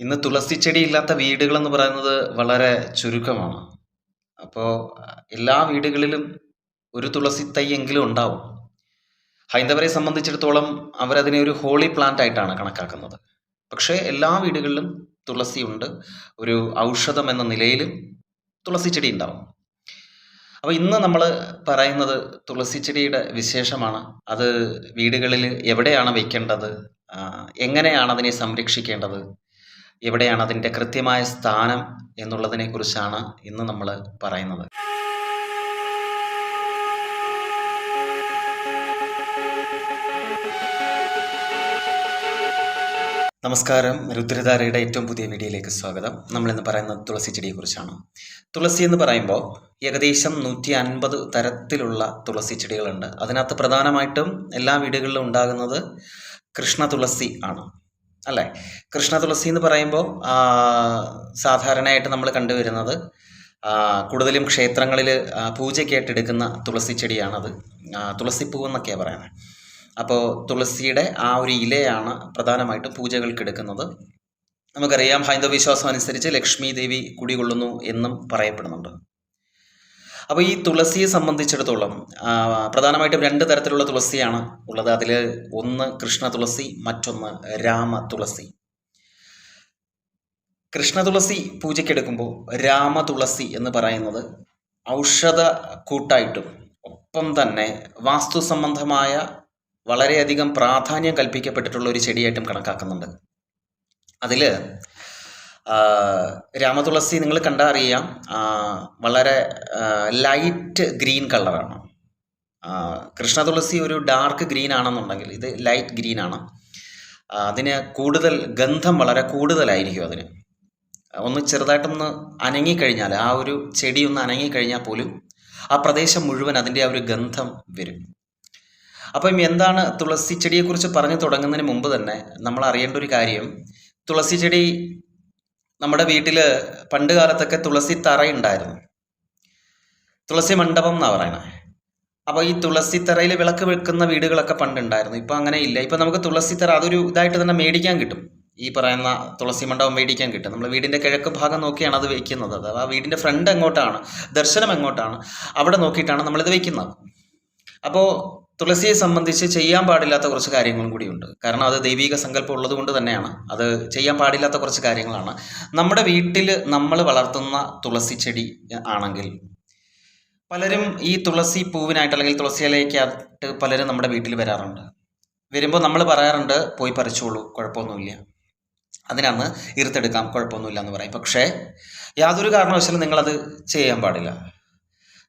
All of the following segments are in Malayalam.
ഇന്ന് തുളസി ചെടി ഇല്ലാത്ത വീടുകളെന്ന് പറയുന്നത് വളരെ ചുരുക്കമാണ്. അപ്പോൾ എല്ലാ വീടുകളിലും ഒരു തുളസി തൈ എങ്കിലും ഉണ്ടാവും. ഹൈന്ദവരെ സംബന്ധിച്ചിടത്തോളം അവരതിനെ ഒരു ഹോളി പ്ലാന്റ് ആയിട്ടാണ് കണക്കാക്കുന്നത്. പക്ഷേ എല്ലാ വീടുകളിലും തുളസിയുണ്ട്. ഒരു ഔഷധം എന്ന നിലയിലും തുളസി ചെടി ഉണ്ടാവും. അപ്പോൾ ഇന്ന് നമ്മൾ പറയുന്നത് തുളസി ചെടിയുടെ വിശേഷമാണ്. അത് വീടുകളിൽ എവിടെയാണ് വയ്ക്കേണ്ടത്, എങ്ങനെയാണ് അതിനെ സംരക്ഷിക്കേണ്ടത്, എവിടെയാണ് അതിൻ്റെ കൃത്യമായ സ്ഥാനം എന്നുള്ളതിനെ കുറിച്ചാണ് ഇന്ന് നമ്മൾ പറയുന്നത്. നമസ്കാരം, രുദ്രധാരയുടെ ഏറ്റവും പുതിയ വീഡിയോയിലേക്ക് സ്വാഗതം. നമ്മളിന്ന് പറയുന്നത് തുളസി ചെടിയെക്കുറിച്ചാണ്. തുളസി എന്ന് പറയുമ്പോൾ ഏകദേശം 150 തരത്തിലുള്ള തുളസി ചെടികളുണ്ട്. അതിനകത്ത് പ്രധാനമായിട്ടും എല്ലാ വീടുകളിലും ഉണ്ടാകുന്നത് കൃഷ്ണ തുളസി ആണ്, അല്ലേ? കൃഷ്ണ തുളസി എന്ന് പറയുമ്പോൾ സാധാരണയായിട്ട് നമ്മൾ കണ്ടുവരുന്നത് കൂടുതലും ക്ഷേത്രങ്ങളിൽ പൂജയ്ക്കായിട്ട് എടുക്കുന്ന തുളസി ചെടിയാണത്. തുളസിപ്പൂ എന്നൊക്കെയാണ് പറയുന്നത്. അപ്പോൾ തുളസിയുടെ ആ ഒരു ഇലയാണ് പ്രധാനമായിട്ടും പൂജകൾക്ക് എടുക്കുന്നത്. നമുക്കറിയാം, ഹൈന്ദവ വിശ്വാസം അനുസരിച്ച് ലക്ഷ്മി ദേവി കുടികൊള്ളുന്നു എന്നും പറയപ്പെടുന്നുണ്ട്. അപ്പോൾ ഈ തുളസിയെ സംബന്ധിച്ചിടത്തോളം പ്രധാനമായിട്ടും 2 തരത്തിലുള്ള തുളസിയാണ് ഉള്ളത്. അതിൽ ഒന്ന് കൃഷ്ണ തുളസി, മറ്റൊന്ന് രാമ തുളസി. കൃഷ്ണ തുളസി പൂജയ്ക്കെടുക്കുമ്പോൾ രാമ തുളസി എന്ന് പറയുന്നത് ഔഷധ കൂട്ടായിട്ടും ഒപ്പം തന്നെ വാസ്തു സംബന്ധമായ വളരെയധികം പ്രാധാന്യം കൽപ്പിക്കപ്പെട്ടിട്ടുള്ള ഒരു ചെടിയായിട്ടും കണക്കാക്കുന്നുണ്ട്. അതിൽ രാമതുളസി നിങ്ങൾ കണ്ടാൽ അറിയാം, വളരെ ലൈറ്റ് ഗ്രീൻ കളറാണ്. കൃഷ്ണ തുളസി ഒരു ഡാർക്ക് ഗ്രീൻ ആണെന്നുണ്ടെങ്കിൽ ഇത് ലൈറ്റ് ഗ്രീൻ ആണ്. അതിന് കൂടുതൽ ഗന്ധം വളരെ കൂടുതലായിരിക്കും. അതിന് ഒന്ന് ചെറുതായിട്ടൊന്ന് അനങ്ങിക്കഴിഞ്ഞാൽ, ആ ഒരു ചെടി ഒന്ന് അനങ്ങിക്കഴിഞ്ഞാൽ പോലും ആ പ്രദേശം മുഴുവൻ അതിൻ്റെ ആ ഒരു ഗന്ധം വരും. അപ്പം എന്താണ് തുളസി ചെടിയെക്കുറിച്ച് പറഞ്ഞു തുടങ്ങുന്നതിന് മുമ്പ് തന്നെ നമ്മൾ അറിയേണ്ട ഒരു കാര്യം, തുളസി ചെടി നമ്മുടെ വീട്ടിൽ പണ്ട് കാലത്തൊക്കെ തുളസി തറയുണ്ടായിരുന്നു. തുളസി മണ്ഡപം എന്നാണ് പറയണത്. അപ്പോൾ ഈ തുളസി തറയിൽ വിളക്ക് വെക്കുന്ന വീടുകളൊക്കെ പണ്ടുണ്ടായിരുന്നു. ഇപ്പം അങ്ങനെ ഇല്ല. ഇപ്പം നമുക്ക് തുളസി തറ അതൊരു ഇതായിട്ട് തന്നെ മേടിക്കാൻ കിട്ടും. ഈ പറയുന്ന തുളസി മണ്ഡപം മേടിക്കാൻ കിട്ടും. നമ്മൾ വീടിൻ്റെ കിഴക്ക് ഭാഗം നോക്കിയാണ് അത് വയ്ക്കുന്നത്. അഥവാ വീടിൻ്റെ ഫ്രണ്ട് എങ്ങോട്ടാണ്, ദർശനം എങ്ങോട്ടാണ്, അവിടെ നോക്കിയിട്ടാണ് നമ്മളിത് വയ്ക്കുന്നത്. അപ്പോൾ തുളസിയെ സംബന്ധിച്ച് ചെയ്യാൻ പാടില്ലാത്ത കുറച്ച് കാര്യങ്ങളും കൂടിയുണ്ട്. കാരണം അത് ദൈവിക സങ്കല്പം ഉള്ളത് കൊണ്ട് തന്നെയാണ് അത് ചെയ്യാൻ പാടില്ലാത്ത കുറച്ച് കാര്യങ്ങളാണ്. നമ്മുടെ വീട്ടിൽ നമ്മൾ വളർത്തുന്ന തുളസി ചെടി ആണെങ്കിൽ പലരും ഈ തുളസി പൂവിനായിട്ട് അല്ലെങ്കിൽ തുളസി ഇലയ്ക്കായിട്ട് പലരും നമ്മുടെ വീട്ടിൽ വരാറുണ്ട്. വരുമ്പോൾ നമ്മൾ പറയാറുണ്ട്, പോയി പറിച്ചോളൂ, കുഴപ്പമൊന്നുമില്ല, അതിനന്ന് ഇറുത്തെടുക്കാം, കുഴപ്പമൊന്നുമില്ല എന്ന് പറയും. പക്ഷേ യാതൊരു കാരണവശാലും നിങ്ങളത് ചെയ്യാൻ പാടില്ല.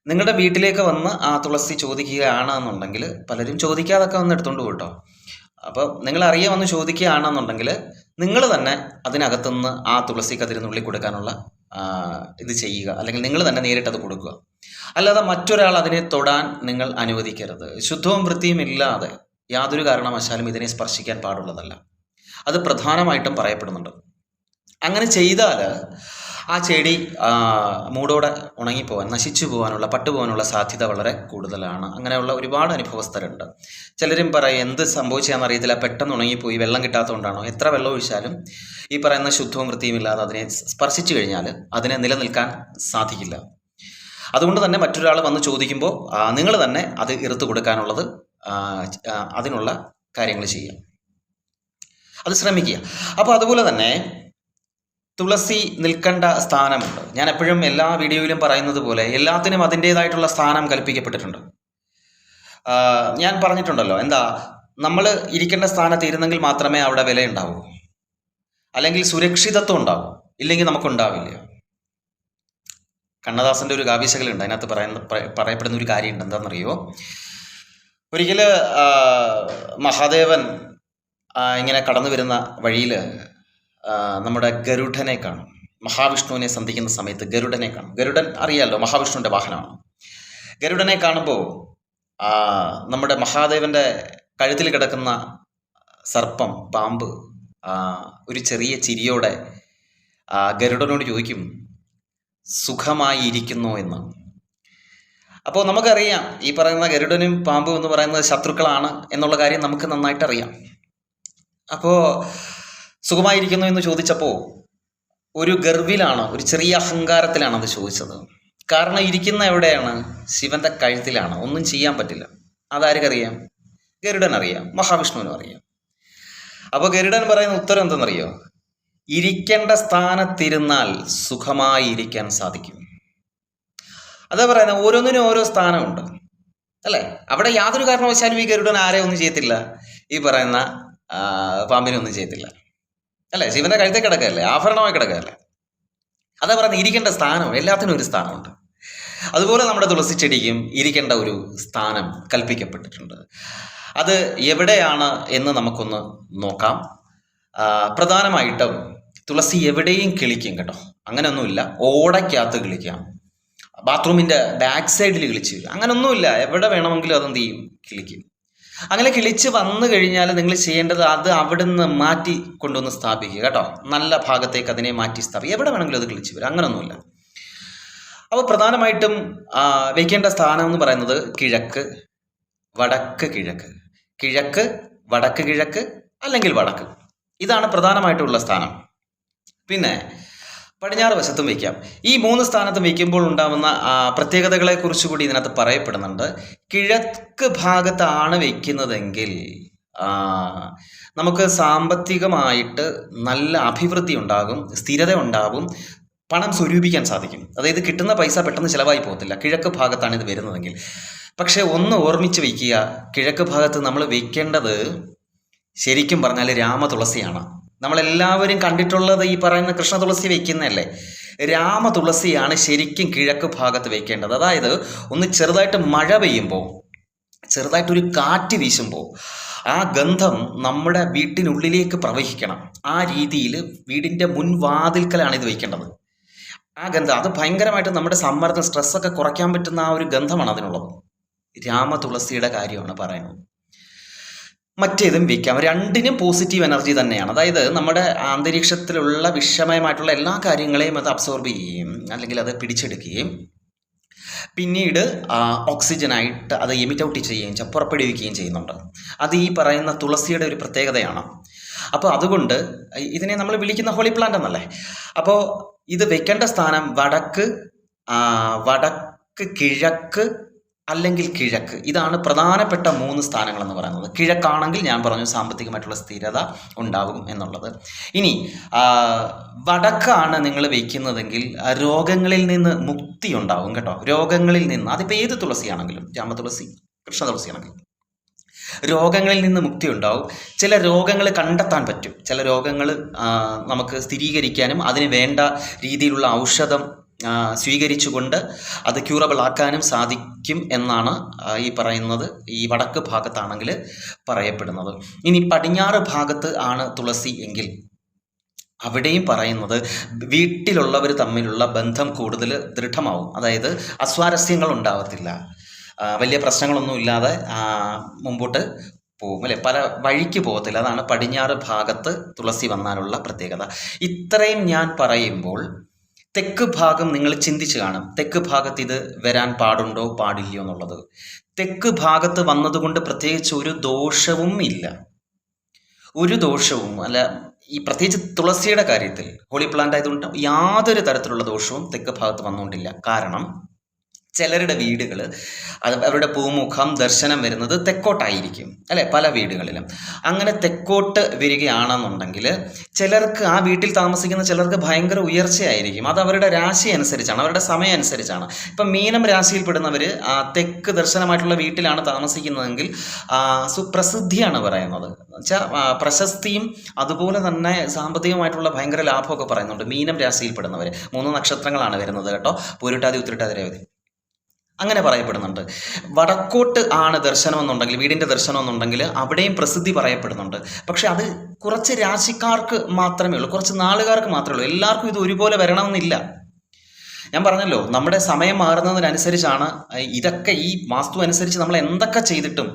നിങ്ങളുടെ വീട്ടിലേക്ക് വന്ന് ആ തുളസി ചോദിക്കുകയാണെന്നുണ്ടെങ്കിൽ, പലരും ചോദിക്കാതൊക്കെ വന്ന് എടുത്തുകൊണ്ട് പോട്ടോ. അപ്പോൾ നിങ്ങൾ അറിയാൻ വന്ന് ചോദിക്കുകയാണെന്നുണ്ടെങ്കിൽ നിങ്ങൾ തന്നെ അതിനകത്തുനിന്ന് ആ തുളസി കതിരിനുള്ളിൽ കൊടുക്കാനുള്ള ഇത് ചെയ്യുക, അല്ലെങ്കിൽ നിങ്ങൾ തന്നെ നേരിട്ടത് കൊടുക്കുക. അല്ലാതെ മറ്റൊരാൾ അതിനെ തൊടാൻ നിങ്ങൾ അനുവദിക്കരുത്. ശുദ്ധവും വൃത്തിയും ഇല്ലാതെ യാതൊരു കാരണവശാലും ഇതിനെ സ്പർശിക്കാൻ പാടുള്ളതല്ല. അത് പ്രധാനമായിട്ടും പറയപ്പെടുന്നുണ്ട്. അങ്ങനെ ചെയ്താൽ ആ ചെടി മൂടോടെ ഉണങ്ങിപ്പോകാൻ, നശിച്ചു പോകാനുള്ള, പട്ടുപോകാനുള്ള സാധ്യത വളരെ കൂടുതലാണ്. അങ്ങനെയുള്ള ഒരുപാട് അനുഭവസ്ഥരുണ്ട്. ചിലരും പറയും, എന്ത് സംഭവിച്ചാണെന്ന് അറിയത്തില്ല, പെട്ടെന്ന് ഉണങ്ങിപ്പോയി, വെള്ളം കിട്ടാത്തതുകൊണ്ടാണോ? എത്ര വെള്ളം ഒഴിച്ചാലും ഈ പറയുന്ന ശുദ്ധവും വൃത്തിയും ഇല്ലാതെ അതിനെ സ്പർശിച്ചു കഴിഞ്ഞാൽ അതിനെ നിലനിൽക്കാൻ സാധിക്കില്ല. അതുകൊണ്ട് തന്നെ മറ്റൊരാൾ വന്ന് ചോദിക്കുമ്പോൾ നിങ്ങൾ തന്നെ അത് ഇറുത്ത് കൊടുക്കാനുള്ളത്, അതിനുള്ള കാര്യങ്ങൾ ചെയ്യുക, അത് ശ്രമിക്കുക. അപ്പോൾ അതുപോലെ തന്നെ തുളസി നിൽക്കേണ്ട സ്ഥാനമുണ്ട്. ഞാൻ എപ്പോഴും എല്ലാ വീഡിയോയിലും പറയുന്നത് പോലെ എല്ലാത്തിനും അതിൻ്റേതായിട്ടുള്ള സ്ഥാനം കൽപ്പിക്കപ്പെട്ടിട്ടുണ്ട്. ഞാൻ പറഞ്ഞിട്ടുണ്ടല്ലോ, എന്താ, നമ്മൾ ഇരിക്കേണ്ട സ്ഥാനത്ത് ഇരുന്നെങ്കിൽ മാത്രമേ അവിടെ വില ഉണ്ടാവൂ, അല്ലെങ്കിൽ സുരക്ഷിതത്വം ഉണ്ടാവൂ, ഇല്ലെങ്കിൽ നമുക്കുണ്ടാവില്ല. കണ്ണദാസൻ്റെ ഒരു കാവ്യശകലുണ്ട്, അതിനകത്ത് പറയപ്പെടുന്ന ഒരു കാര്യമുണ്ട്. എന്താണെന്നറിയോ? ഒരിക്കൽ മഹാദേവൻ ഇങ്ങനെ കടന്നു വരുന്ന വഴിയിൽ നമ്മുടെ ഗരുഡനെ കാണും. മഹാവിഷ്ണുവിനെ സന്ധിക്കുന്ന സമയത്ത് ഗരുഡനെ കാണും. ഗരുഡൻ അറിയാമല്ലോ, മഹാവിഷ്ണുവിൻ്റെ വാഹനമാണ്. ഗരുഡനെ കാണുമ്പോൾ നമ്മുടെ മഹാദേവൻ്റെ കഴുത്തിൽ കിടക്കുന്ന സർപ്പം, പാമ്പ്, ഒരു ചെറിയ ചിരിയോടെ ഗരുഡനോട് ചോദിക്കും, സുഖമായി ഇരിക്കുന്നോ എന്ന്. അപ്പോൾ നമുക്കറിയാം, ഈ പറയുന്ന ഗരുഡനും പാമ്പും എന്ന് പറയുന്നത് ശത്രുക്കളാണ് എന്നുള്ള കാര്യം നമുക്ക് നന്നായിട്ടറിയാം. അപ്പോൾ സുഖമായിരിക്കുന്നു എന്ന് ചോദിച്ചപ്പോൾ ഒരു ഗർവിലാണോ, ഒരു ചെറിയ അഹങ്കാരത്തിലാണോ അത് ചോദിച്ചത്? കാരണം ഇരിക്കുന്ന എവിടെയാണ്? ശിവന്റെ കഴുത്തിലാണ്. ഒന്നും ചെയ്യാൻ പറ്റില്ല. അതാർക്കറിയാം? ഗരുഡൻ അറിയാം, മഹാവിഷ്ണുവിനും അറിയാം. അപ്പോൾ ഗരുഡൻ പറയുന്ന ഉത്തരം എന്തെന്നറിയോ? ഇരിക്കേണ്ട സ്ഥാനത്തിരുന്നാൽ സുഖമായി ഇരിക്കാൻ സാധിക്കും. അതാ പറയുന്നത്, ഓരോന്നിനും ഓരോ സ്ഥാനമുണ്ട് അല്ലേ? അവിടെ യാതൊരു കാരണവശാലും ഈ ഗരുഡൻ ആരെയും ഒന്നും ചെയ്യത്തില്ല, ഈ പറയുന്ന പാമ്പിനെ ഒന്നും ചെയ്യത്തില്ല അല്ലേ? ശിവന്റെ കഴുത്തെ കിടക്കുകയല്ലേ, ആഭരണമായി കിടക്കുകയല്ലേ. അതാ പറയുന്നത്, ഇരിക്കേണ്ട സ്ഥാനം, എല്ലാത്തിനും ഒരു സ്ഥാനമുണ്ട്. അതുപോലെ നമ്മുടെ തുളസി ചെടിക്കും ഇരിക്കേണ്ട ഒരു സ്ഥാനം കൽപ്പിക്കപ്പെട്ടിട്ടുണ്ട്. അത് എവിടെയാണ് എന്ന് നമുക്കൊന്ന് നോക്കാം. പ്രധാനമായിട്ടും തുളസി എവിടെയും കിളിക്കും കേട്ടോ, അങ്ങനെയൊന്നുമില്ല. ഓടയ്ക്കകത്ത് കിളിക്കാം, ബാത്റൂമിൻ്റെ ബാക്ക് സൈഡിൽ കിളിച്ച് വരും, അങ്ങനെയൊന്നുമില്ല. എവിടെ വേണമെങ്കിലും അതെന്ത് ചെയ്യും? കിളിക്കും. അങ്ങനെ കിളിച്ച് വന്നു കഴിഞ്ഞാൽ നിങ്ങൾ ചെയ്യേണ്ടത് അത് അവിടെ നിന്ന് മാറ്റി കൊണ്ടുവന്ന് സ്ഥാപിക്കുക കേട്ടോ. നല്ല ഭാഗത്തേക്ക് അതിനെ മാറ്റി സ്ഥാപിക്കുക. എവിടെ വേണമെങ്കിലും അത് കിളിച്ച് വരും, അങ്ങനെയൊന്നുമില്ല. അപ്പോൾ പ്രധാനമായിട്ടും വയ്ക്കേണ്ട സ്ഥാനം എന്ന് പറയുന്നത് കിഴക്ക്, വടക്ക്, കിഴക്ക്, കിഴക്ക്, വടക്ക്, കിഴക്ക്, അല്ലെങ്കിൽ വടക്ക്. ഇതാണ് പ്രധാനമായിട്ടുള്ള സ്ഥാനം. പിന്നെ പടിഞ്ഞാറ് വശത്തും വയ്ക്കാം. ഈ 3 സ്ഥാനത്തും വയ്ക്കുമ്പോൾ ഉണ്ടാകുന്ന പ്രത്യേകതകളെ കുറിച്ച് കൂടി ഇതിനകത്ത് പറയപ്പെടുന്നുണ്ട്. കിഴക്ക് ഭാഗത്താണ് വയ്ക്കുന്നതെങ്കിൽ നമുക്ക് സാമ്പത്തികമായിട്ട് നല്ല അഭിവൃദ്ധി ഉണ്ടാകും, സ്ഥിരത ഉണ്ടാകും, പണം സ്വരൂപിക്കാൻ സാധിക്കും. അതായത് കിട്ടുന്ന പൈസ പെട്ടെന്ന് ചിലവായി പോകത്തില്ല കിഴക്ക് ഭാഗത്താണ് ഇത് വരുന്നതെങ്കിൽ. പക്ഷേ ഒന്ന് ഓർമ്മിച്ച് വയ്ക്കുക, കിഴക്ക് ഭാഗത്ത് നമ്മൾ വയ്ക്കേണ്ടത് ശരിക്കും പറഞ്ഞാൽ രാമതുളസിയാണ്. നമ്മളെല്ലാവരും കണ്ടിട്ടുള്ളത് ഈ പറയുന്ന കൃഷ്ണ തുളസി വയ്ക്കുന്നതല്ലേ. രാമതുളസിയാണ് ശരിക്കും കിഴക്ക് ഭാഗത്ത് വയ്ക്കേണ്ടത്. അതായത് ഒന്ന് ചെറുതായിട്ട് മഴ പെയ്യുമ്പോൾ, ചെറുതായിട്ടൊരു കാറ്റ് വീശുമ്പോൾ ആ ഗന്ധം നമ്മുടെ വീട്ടിനുള്ളിലേക്ക് പ്രവഹിക്കണം. ആ രീതിയിൽ വീടിൻ്റെ മുൻവാതിൽക്കലാണ് ഇത് വയ്ക്കേണ്ടത്. ആ ഗന്ധം അത് ഭയങ്കരമായിട്ട് നമ്മുടെ സമ്മർദ്ദം, സ്ട്രെസ്സൊക്കെ കുറയ്ക്കാൻ പറ്റുന്ന ആ ഒരു ഗന്ധമാണ് അതിനുള്ളത്. രാമതുളസിയുടെ കാര്യമാണ് പറയുന്നത്. മറ്റേതും വയ്ക്കാം, രണ്ടിനും പോസിറ്റീവ് എനർജി തന്നെയാണ്. അതായത് നമ്മുടെ അന്തരീക്ഷത്തിലുള്ള വിഷമയമായിട്ടുള്ള എല്ലാ കാര്യങ്ങളെയും അത് അബ്സോർബ് ചെയ്യുകയും അല്ലെങ്കിൽ അത് പിടിച്ചെടുക്കുകയും പിന്നീട് ഓക്സിജനായിട്ട് അത് എമിറ്റ് ഔട്ട് ചെയ്യുകയും പുറപ്പെടുവിക്കുകയും ചെയ്യുന്നുണ്ട്. അത് ഈ പറയുന്ന തുളസിയുടെ ഒരു പ്രത്യേകതയാണ്. അപ്പോൾ അതുകൊണ്ട് ഇതിനെ നമ്മൾ വിളിക്കുന്ന ഹോളി പ്ലാന്റ് എന്നല്ലേ. അപ്പോൾ ഇത് വെക്കേണ്ട സ്ഥാനം വടക്ക്, കിഴക്ക് അല്ലെങ്കിൽ കിഴക്ക്. ഇതാണ് പ്രധാനപ്പെട്ട 3 സ്ഥാനങ്ങളെന്ന് പറയുന്നത്. കിഴക്കാണെങ്കിൽ ഞാൻ പറഞ്ഞു സാമ്പത്തികമായിട്ടുള്ള സ്ഥിരത ഉണ്ടാകും എന്നുള്ളത്. ഇനി വടക്കാണ് നിങ്ങൾ വയ്ക്കുന്നതെങ്കിൽ രോഗങ്ങളിൽ നിന്ന് മുക്തി ഉണ്ടാകും കേട്ടോ. രോഗങ്ങളിൽ നിന്ന്, അതിപ്പോൾ ഏത് തുളസിയാണെങ്കിലും, രാമതുളസി, കൃഷ്ണ തുളസിയാണെങ്കിലും രോഗങ്ങളിൽ നിന്ന് മുക്തി ഉണ്ടാവും. ചില രോഗങ്ങൾ കണ്ടെത്താൻ പറ്റും, ചില രോഗങ്ങൾ നമുക്ക് സ്ഥിരീകരിക്കാനും അതിന് വേണ്ട രീതിയിലുള്ള ഔഷധം സ്വീകരിച്ചുകൊണ്ട് അത് ക്യൂറബിൾ ആക്കാനും സാധിക്കും എന്നാണ് ഈ പറയുന്നത്, ഈ വടക്ക് ഭാഗത്താണെങ്കിൽ പറയപ്പെടുന്നത്. ഇനി പടിഞ്ഞാറ് ഭാഗത്ത് ആണ് തുളസി എങ്കിൽ അവിടെയും പറയുന്നത് വീട്ടിലുള്ളവർ തമ്മിലുള്ള ബന്ധം കൂടുതൽ ദൃഢമാവും. അതായത് അസ്വാരസ്യങ്ങൾ ഉണ്ടാകത്തില്ല, വലിയ പ്രശ്നങ്ങളൊന്നും ഇല്ലാതെ മുമ്പോട്ട് പോകും അല്ലെ, പല വഴിക്ക് പോകത്തില്ല. അതാണ് പടിഞ്ഞാറ് ഭാഗത്ത് തുളസി വന്നാലുള്ള പ്രത്യേകത. ഇത്രയും ഞാൻ പറയുമ്പോൾ തെക്ക് ഭാഗം നിങ്ങൾ ചിന്തിച്ച് കാണും, തെക്ക് ഭാഗത്ത് ഇത് വരാൻ പാടുണ്ടോ പാടില്ലയോ എന്നുള്ളത്. തെക്ക് ഭാഗത്ത് വന്നതുകൊണ്ട് പ്രത്യേകിച്ച് ഒരു ദോഷവും ഇല്ല, ഒരു ദോഷവും അല്ല. ഈ പ്രത്യേകിച്ച് തുളസിയുടെ കാര്യത്തിൽ ഹോളി പ്ലാന്റ് ആയതുകൊണ്ട് യാതൊരു തരത്തിലുള്ള ദോഷവും തെക്ക് ഭാഗത്ത് വന്നുകൊണ്ടില്ല. കാരണം ചിലരുടെ വീടുകൾ അവരുടെ പൂമുഖം ദർശനം വരുന്നത് തെക്കോട്ടായിരിക്കും അല്ലെ, പല വീടുകളിലും. അങ്ങനെ തെക്കോട്ട് വരികയാണെന്നുണ്ടെങ്കിൽ ചിലർക്ക്, ആ വീട്ടിൽ താമസിക്കുന്ന ചിലർക്ക് ഭയങ്കര ഉയർച്ചയായിരിക്കും. അത് അവരുടെ രാശി അനുസരിച്ചാണ്, അവരുടെ സമയം അനുസരിച്ചാണ്. ഇപ്പം മീനം രാശിയിൽപ്പെടുന്നവർ തെക്ക് ദർശനമായിട്ടുള്ള വീട്ടിലാണ് താമസിക്കുന്നതെങ്കിൽ സുപ്രസിദ്ധിയാണ് പറയുന്നത്. വെച്ചാൽ പ്രശസ്തിയും അതുപോലെ തന്നെ സാമ്പത്തികമായിട്ടുള്ള ഭയങ്കര ലാഭമൊക്കെ പറയുന്നുണ്ട് മീനം രാശിയിൽപ്പെടുന്നവർ. 3 നക്ഷത്രങ്ങളാണ് വരുന്നത് കേട്ടോ, പൂരുട്ടാതി, ഉത്രട്ടാതി, രേവതി, അങ്ങനെ പറയപ്പെടുന്നുണ്ട്. വടക്കോട്ട് ആണ് ദർശനം എന്നുണ്ടെങ്കിൽ, വീടിൻ്റെ ദർശനം എന്നുണ്ടെങ്കിൽ അവിടെയും പ്രസിദ്ധി പറയപ്പെടുന്നുണ്ട്. പക്ഷെ അത് കുറച്ച് രാശിക്കാർക്ക് മാത്രമേ ഉള്ളൂ, കുറച്ച് നാളുകാർക്ക് മാത്രമേ ഉള്ളൂ. എല്ലാവർക്കും ഇത് ഒരുപോലെ വരണമെന്നില്ല. ഞാൻ പറഞ്ഞല്ലോ, നമ്മുടെ സമയം മാറുന്നതിനനുസരിച്ചാണ് ഇതൊക്കെ, ഈ വാസ്തു അനുസരിച്ച് നമ്മൾ എന്തൊക്കെ ചെയ്തിട്ടും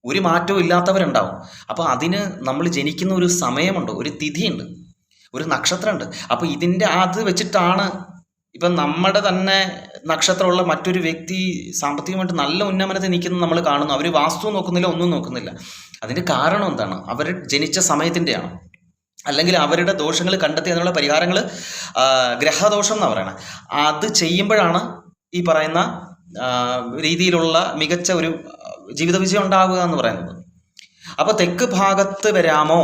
ഒരു മാറ്റവും ഇല്ലാത്തവരുണ്ടാവും. അപ്പോൾ അതിന് നമ്മൾ ജനിക്കുന്ന ഒരു സമയമുണ്ട്, ഒരു തിഥിയുണ്ട്, ഒരു നക്ഷത്രമുണ്ട്. അപ്പോൾ ഇതിൻ്റെ അത് വെച്ചിട്ടാണ് ഇപ്പം നമ്മുടെ തന്നെ നക്ഷത്രമുള്ള മറ്റൊരു വ്യക്തി സാമ്പത്തികമായിട്ട് നല്ല ഉന്നമനത്തിൽ നിൽക്കുന്നത് നമ്മൾ കാണുന്നു. അവർ വാസ്തു നോക്കുന്നില്ല, ഒന്നും നോക്കുന്നില്ല. അതിൻ്റെ കാരണം എന്താണ്? അവർ ജനിച്ച സമയത്തിൻ്റെയാണ്. അല്ലെങ്കിൽ അവരുടെ ദോഷങ്ങൾ കണ്ടെത്തി അതിനുള്ള പരിഹാരങ്ങൾ ഗ്രഹദോഷം എന്നാണ് പറയണത്. അത് ചെയ്യുമ്പോഴാണ് ഈ പറയുന്ന രീതിയിലുള്ള മികച്ച ഒരു ജീവിത വിജയം ഉണ്ടാവുക എന്ന് പറയുന്നത്. അപ്പോൾ തെക്ക് ഭാഗത്ത് വരാമോ,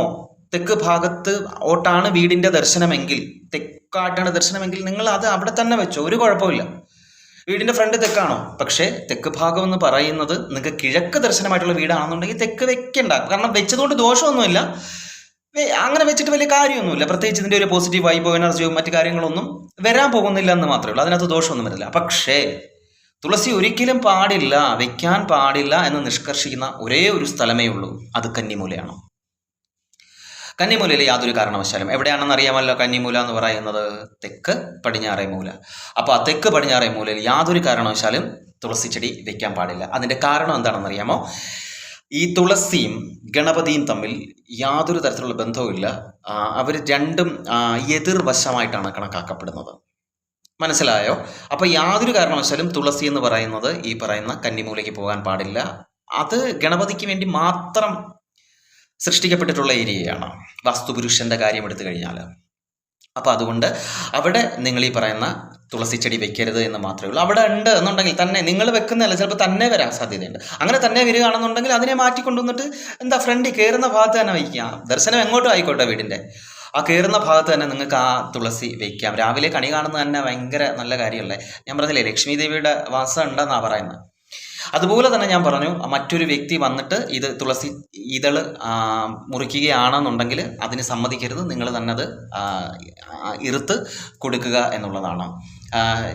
തെക്ക് ഭാഗത്ത് ഓട്ടാണ് വീടിൻ്റെ ദർശനമെങ്കിൽ, തെക്കായിട്ടാണ് ദർശനമെങ്കിൽ നിങ്ങൾ അത് അവിടെ തന്നെ വെച്ചോ, ഒരു കുഴപ്പമില്ല. വീടിൻ്റെ ഫ്രണ്ട് തെക്കാണോ, പക്ഷേ തെക്ക് ഭാഗം എന്ന് പറയുന്നത് നിങ്ങൾക്ക് കിഴക്ക് ദർശനമായിട്ടുള്ള വീടാണെന്നുണ്ടെങ്കിൽ തെക്ക് വെക്കണ്ട. കാരണം വെച്ചതുകൊണ്ട് ദോഷമൊന്നുമില്ല, അങ്ങനെ വെച്ചിട്ട് വലിയ കാര്യമൊന്നുമില്ല. പ്രത്യേകിച്ച് ഇതിൻ്റെ ഒരു പോസിറ്റീവ് വൈബോ എനർജിയോ മറ്റു കാര്യങ്ങളൊന്നും വരാൻ പോകുന്നില്ല എന്ന് മാത്രമേ ഉള്ളൂ. അതിനകത്ത് ദോഷമൊന്നും വരില്ല. പക്ഷേ തുളസി ഒരിക്കലും പാടില്ല, വെക്കാൻ പാടില്ല എന്ന് നിഷ്കർഷിക്കുന്ന ഒരേ ഒരു സ്ഥലമേ ഉള്ളൂ, അത് കന്നിമൂലയാണ്. കന്നിമൂലയിൽ യാതൊരു കാരണവശാലും, എവിടെയാണെന്ന് അറിയാമല്ലോ കന്നിമൂല എന്ന് പറയുന്നത്, തെക്ക് പടിഞ്ഞാറേ മൂല. അപ്പോൾ ആ തെക്ക് പടിഞ്ഞാറേ മൂലയിൽ യാതൊരു കാരണവശാലും തുളസി ചെടി വെക്കാൻ പാടില്ല. അതിൻ്റെ കാരണം എന്താണെന്ന് അറിയാമോ? ഈ തുളസിയും ഗണപതിയും തമ്മിൽ യാതൊരു തരത്തിലുള്ള ബന്ധവുമില്ല. അവർ രണ്ടും എതിർവശമായിട്ടാണ് കണക്കാക്കപ്പെടുന്നത്. മനസ്സിലായോ? അപ്പോൾ യാതൊരു കാരണവശാലും തുളസി എന്ന് പറയുന്നത് ഈ പറയുന്ന കന്നിമൂലയ്ക്ക് പോകാൻ പാടില്ല. അത് ഗണപതിക്ക് വേണ്ടി മാത്രം സൃഷ്ടിക്കപ്പെട്ടിട്ടുള്ള ഏരിയയാണ്, വാസ്തുപുരുഷൻ്റെ കാര്യം എടുത്തു കഴിഞ്ഞാൽ. അപ്പോൾ അതുകൊണ്ട് അവിടെ നിങ്ങൾ ഈ പറയുന്ന തുളസി ചെടി വെക്കരുത് എന്ന് മാത്രമേ ഉള്ളൂ. അവിടെ ഉണ്ട് എന്നുണ്ടെങ്കിൽ തന്നെ നിങ്ങൾ വെക്കുന്നതല്ല, ചിലപ്പോൾ തന്നെ വരാൻ സാധ്യതയുണ്ട്. അങ്ങനെ തന്നെ വരികയാണെന്നുണ്ടെങ്കിൽ അതിനെ മാറ്റിക്കൊണ്ടുവന്നിട്ട് എന്താ ഫ്രണ്ടിൽ കയറുന്ന ഭാഗത്ത് തന്നെ വയ്ക്കുക. ദർശനം എങ്ങോട്ടും ആയിക്കോട്ടെ വീടിൻ്റെ, ആ കയറുന്ന ഭാഗത്ത് തന്നെ നിങ്ങൾക്ക് ആ തുളസി വയ്ക്കാം. രാവിലെ കണി കാണുന്നത് തന്നെ ഭയങ്കര നല്ല കാര്യമല്ലേ. ഞാൻ പറഞ്ഞില്ലേ ലക്ഷ്മി ദേവിയുടെ വാസം ഉണ്ടെന്നാണ് പറയുന്നത്. അതുപോലെ തന്നെ ഞാൻ പറഞ്ഞു, മറ്റൊരു വ്യക്തി വന്നിട്ട് ഇത് തുളസി ഇതള് മുറിക്കുകയാണെന്നുണ്ടെങ്കിൽ അതിന് സമ്മതിക്കരുത്, നിങ്ങൾ തന്നെ അത് ഇറുത്ത് കൊടുക്കുക എന്നുള്ളതാണ്.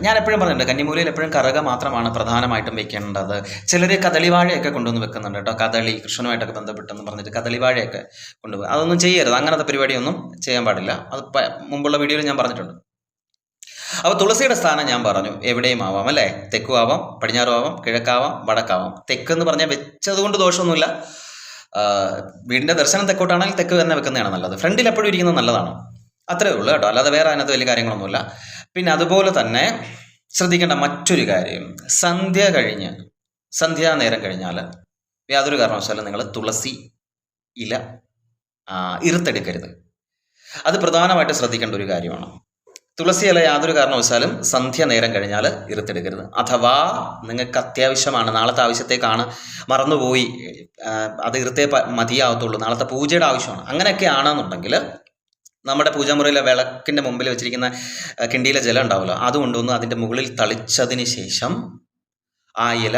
ഞാൻ എപ്പോഴും പറഞ്ഞിട്ടുണ്ട്, കന്നിമൂലയിൽ എപ്പോഴും കറുക മാത്രമാണ് പ്രധാനമായിട്ടും വെക്കേണ്ടത്. ചിലർ കദളിവാഴയൊക്കെ കൊണ്ടുവന്ന് വെക്കുന്നുണ്ട് കേട്ടോ, കദളി കൃഷ്ണനുമായിട്ടൊക്കെ ബന്ധപ്പെട്ടെന്ന് പറഞ്ഞിട്ട് കദളിവാഴയൊക്കെ കൊണ്ടുപോകും. അതൊന്നും ചെയ്യരുത്, അങ്ങനത്തെ പരിപാടിയൊന്നും ചെയ്യാൻ പാടില്ല. അത് മുമ്പുള്ള വീഡിയോയിൽ ഞാൻ പറഞ്ഞിട്ടുണ്ട്. അപ്പോൾ തുളസിയുടെ സ്ഥാനം ഞാൻ പറഞ്ഞു എവിടെയും ആവാം അല്ലേ, തെക്കും ആവാം, പടിഞ്ഞാറും ആവാം, കിഴക്കാവാം, വടക്കാവാം. തെക്കെന്ന് പറഞ്ഞാൽ വെച്ചത് കൊണ്ട് ദോഷമൊന്നുമില്ല. വീടിൻ്റെ ദർശനം തെക്കോട്ടാണെങ്കിൽ തെക്ക് തന്നെ വെക്കുന്നതാണ് നല്ലത്. ഫ്രണ്ടിൽ എപ്പോഴും ഇരിക്കുന്നത് നല്ലതാണ്, അത്രേ ഉള്ളൂ കേട്ടോ, അല്ലാതെ വേറെ അതിനകത്ത് വലിയ കാര്യങ്ങളൊന്നുമില്ല. പിന്നെ അതുപോലെ തന്നെ ശ്രദ്ധിക്കേണ്ട മറ്റൊരു കാര്യം, സന്ധ്യാനേരം കഴിഞ്ഞാൽ യാതൊരു കാരണവശാലും നിങ്ങൾ തുളസി ഇല ഇറുത്തെടുക്കരുത്. അത് പ്രധാനമായിട്ട് ശ്രദ്ധിക്കേണ്ട ഒരു കാര്യമാണ്. തുളസി ഇല യാതൊരു കാരണവശാലും സന്ധ്യ നേരം കഴിഞ്ഞാൽ ഇറുത്തെടുക്കരുത്. അഥവാ നിങ്ങൾക്ക് അത്യാവശ്യമാണ്, നാളത്തെ ആവശ്യത്തേക്കാണ്, മറന്നുപോയി, അത് ഇറുത്തേ മതിയാവത്തുള്ളൂ, നാളത്തെ പൂജയുടെ ആവശ്യമാണ്, അങ്ങനെയൊക്കെ ആണെന്നുണ്ടെങ്കിൽ നമ്മുടെ പൂജാമുറിയിലെ വിളക്കിൻ്റെ മുമ്പിൽ വെച്ചിരിക്കുന്ന കിണ്ടിയിലെ ജലം ഉണ്ടാവുമല്ലോ, അത് കൊണ്ടുവന്ന് അതിൻ്റെ മുകളിൽ തളിച്ചതിന് ശേഷം ആ ഇല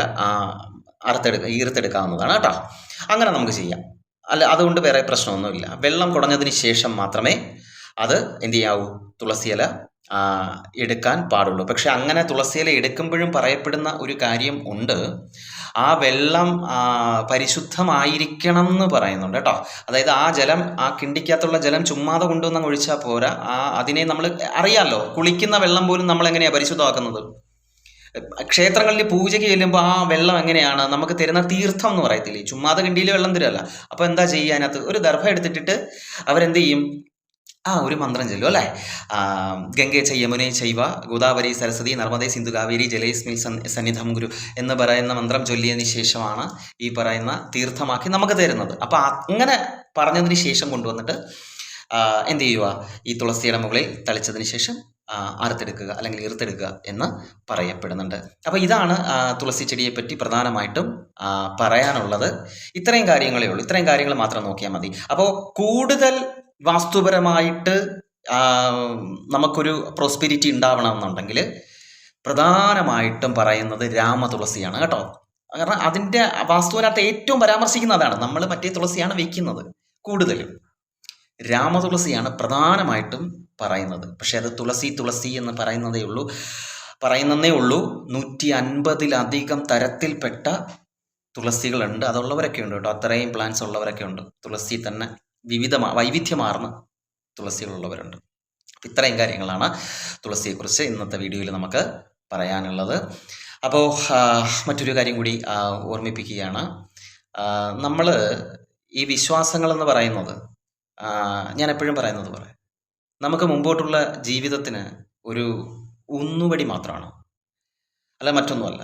ഈർത്തെടുക്കാവുന്നതാണ് കേട്ടോ. അങ്ങനെ നമുക്ക് ചെയ്യാം. അല്ല, അതുകൊണ്ട് വേറെ പ്രശ്നമൊന്നുമില്ല. വെള്ളം കുടഞ്ഞതിന് ശേഷം മാത്രമേ അത് എന്ത് ചെയ്യാവൂ, തുളസിയില എടുക്കാൻ പാടുള്ളൂ. പക്ഷെ അങ്ങനെ തുളസിയില എടുക്കുമ്പോഴും പറയപ്പെടുന്ന ഒരു കാര്യം ഉണ്ട്, ആ വെള്ളം പരിശുദ്ധമായിരിക്കണം എന്ന് പറയുന്നുണ്ട് കേട്ടോ. അതായത് ആ ജലം, ആ കിണ്ടിക്കകത്തുള്ള ജലം ചുമ്മാതെ കൊണ്ടുവന്ന് ഒഴിച്ചാൽ പോരാ. അതിനെ നമ്മൾ അറിയാമല്ലോ, കുളിക്കുന്ന വെള്ളം പോലും നമ്മൾ എങ്ങനെയാണ് പരിശുദ്ധമാക്കുന്നത്? ക്ഷേത്രങ്ങളിൽ പൂജയ്ക്ക് ചെല്ലുമ്പോൾ ആ വെള്ളം എങ്ങനെയാണ് നമുക്ക് തരുന്ന തീർത്ഥം എന്ന് പറയത്തില്ലേ, ചുമ്മാതെ കിണ്ടിയിൽ വെള്ളം തരുമല്ല. അപ്പോൾ എന്താ ചെയ്യുക, അതിനകത്ത് ഒരു ദർഭ എടുത്തിട്ടിട്ട് അവരെന്ത് ചെയ്യും, ഒരു മന്ത്രം ചൊല്ലും അല്ലേ, ഗംഗേ ച യമുനേ ചൈവ ഗോദാവരി സരസ്വതി നർമ്മദേ സിന്ധു കാവേരി ജലേസ്മിൽ സന്നിധം ഗുരു എന്ന് പറയുന്ന മന്ത്രം ചൊല്ലിയതിന് ശേഷമാണ് ഈ പറയുന്ന തീർത്ഥമാക്കി നമുക്ക് തരുന്നത്. അപ്പോൾ അങ്ങനെ പറഞ്ഞതിന് ശേഷം കൊണ്ടുവന്നിട്ട് എന്ത് ചെയ്യുക, ഈ തുളസിയുടെ മുകളിൽ തളിച്ചതിന് ശേഷം അറുത്തെടുക്കുക അല്ലെങ്കിൽ ഈർത്തെടുക്കുക എന്ന് പറയപ്പെടുന്നുണ്ട്. അപ്പോൾ ഇതാണ് തുളസി ചെടിയെപ്പറ്റി പ്രധാനമായിട്ടും പറയാനുള്ളത്. ഇത്രയും കാര്യങ്ങളേ ഉള്ളൂ, ഇത്രയും കാര്യങ്ങൾ മാത്രം നോക്കിയാൽ മതി. അപ്പോൾ കൂടുതൽ വാസ്തുപരമായിട്ട് നമുക്കൊരു പ്രോസ്പെരിറ്റി ഉണ്ടാവണമെന്നുണ്ടെങ്കിൽ പ്രധാനമായിട്ടും പറയുന്നത് രാമതുളസിയാണ് കേട്ടോ. കാരണം അതിൻ്റെ വാസ്തുവിനകത്ത് ഏറ്റവും പരാമർശിക്കുന്നതാണ്. നമ്മൾ മറ്റേ തുളസിയാണ് വയ്ക്കുന്നത്, കൂടുതലും രാമതുളസിയാണ് പ്രധാനമായിട്ടും പറയുന്നത്. പക്ഷെ അത് തുളസി എന്ന് പറയുന്നതേ ഉള്ളൂ. 150-ലധികം തരത്തിൽപ്പെട്ട തുളസികളുണ്ട്. അതുള്ളവരൊക്കെ ഉണ്ട് കേട്ടോ, അത്രയും പ്ലാന്റ്സ് ഉള്ളവരൊക്കെ ഉണ്ട്. തുളസി തന്നെ വൈവിധ്യമാർന്ന തുളസികളുള്ളവരുണ്ട്. ഇത്രയും കാര്യങ്ങളാണ് തുളസിയെക്കുറിച്ച് ഇന്നത്തെ വീഡിയോയിൽ നമുക്ക് പറയാനുള്ളത്. അപ്പോൾ മറ്റൊരു കാര്യം കൂടി ഓർമ്മിപ്പിക്കുകയാണ്. നമ്മൾ ഈ വിശ്വാസങ്ങളെന്ന് പറയുന്നത്, ഞാൻ എപ്പോഴും പറയുന്നത് പോലെ, നമുക്ക് മുമ്പോട്ടുള്ള ജീവിതത്തിന് ഒരു ഊന്നുവടി മാത്രമാണ്, അല്ല മറ്റൊന്നുമല്ല.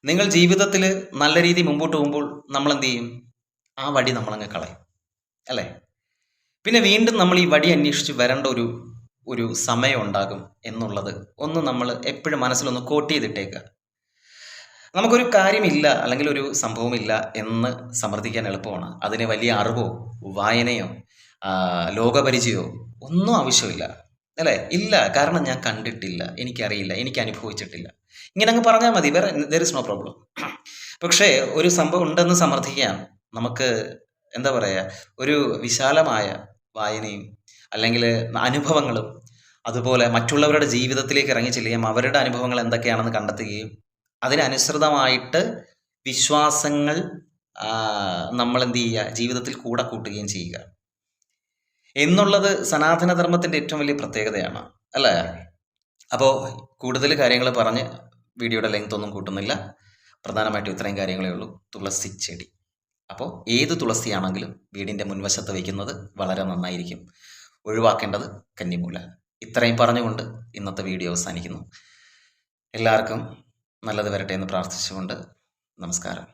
നിങ്ങൾ ജീവിതത്തിൽ നല്ല രീതിയിൽ മുമ്പോട്ട് പോകുമ്പോൾ നമ്മൾ എന്ത് ചെയ്യും, ആ വടി നമ്മളങ്ങ് കളയും അല്ലേ. പിന്നെ വീണ്ടും നമ്മൾ ഈ വടി അന്വേഷിച്ച് വരേണ്ട ഒരു ഒരു സമയം ഉണ്ടാകും എന്നുള്ളത് ഒന്ന് നമ്മൾ എപ്പോഴും മനസ്സിലൊന്ന് കോട്ട് ചെയ്തിട്ടേക്കുക. നമുക്കൊരു കാര്യമില്ല അല്ലെങ്കിൽ ഒരു സംഭവമില്ല എന്ന് സമർത്ഥിക്കാൻ എളുപ്പമാണ്. അതിന് വലിയ അറിവോ വായനയോ ലോകപരിചയമോ ഒന്നും ആവശ്യമില്ല, അല്ലേ? ഇല്ല, കാരണം ഞാൻ കണ്ടിട്ടില്ല, എനിക്കറിയില്ല, എനിക്ക് അനുഭവിച്ചിട്ടില്ല, ഇങ്ങനെ അങ്ങ് പറഞ്ഞാൽ മതി. വേറെ ദർ ഇസ് നോ പ്രോബ്ലം. പക്ഷേ ഒരു സംഭവം ഉണ്ടെന്ന് സമർത്ഥിക്കാൻ നമുക്ക് എന്താ പറയുക, ഒരു വിശാലമായ വായനയും അല്ലെങ്കിൽ അനുഭവങ്ങളും അതുപോലെ മറ്റുള്ളവരുടെ ജീവിതത്തിലേക്ക് ഇറങ്ങി ചെല്ലുകയും അവരുടെ അനുഭവങ്ങൾ എന്തൊക്കെയാണെന്ന് കണ്ടെത്തുകയും അതിനനുസൃതമായിട്ട് വിശ്വാസങ്ങൾ നമ്മൾ എന്ത് ചെയ്യുക, ജീവിതത്തിൽ കൂടെ കൂട്ടുകയും ചെയ്യുക എന്നുള്ളത് സനാതനധർമ്മത്തിൻ്റെ ഏറ്റവും വലിയ പ്രത്യേകതയാണ്, അല്ലേ? അപ്പോൾ കൂടുതൽ കാര്യങ്ങൾ പറഞ്ഞ് വീഡിയോയുടെ ലെങ്ത് ഒന്നും കൂട്ടുന്നില്ല. പ്രധാനമായിട്ടും ഇത്രയും കാര്യങ്ങളേ ഉള്ളൂ. തുളസി ചെടി, അപ്പോൾ ഏത് തുളസിയാണെങ്കിലും വീടിൻ്റെ മുൻവശത്ത് വയ്ക്കുന്നത് വളരെ നന്നായിരിക്കും. ഒഴിവാക്കേണ്ടത് കന്നിമൂല. ഇത്രയും പറഞ്ഞുകൊണ്ട് ഇന്നത്തെ വീഡിയോ അവസാനിക്കുന്നു. എല്ലാവർക്കും നല്ലത് വരട്ടെ എന്ന് പ്രാർത്ഥിച്ചുകൊണ്ട് നമസ്കാരം.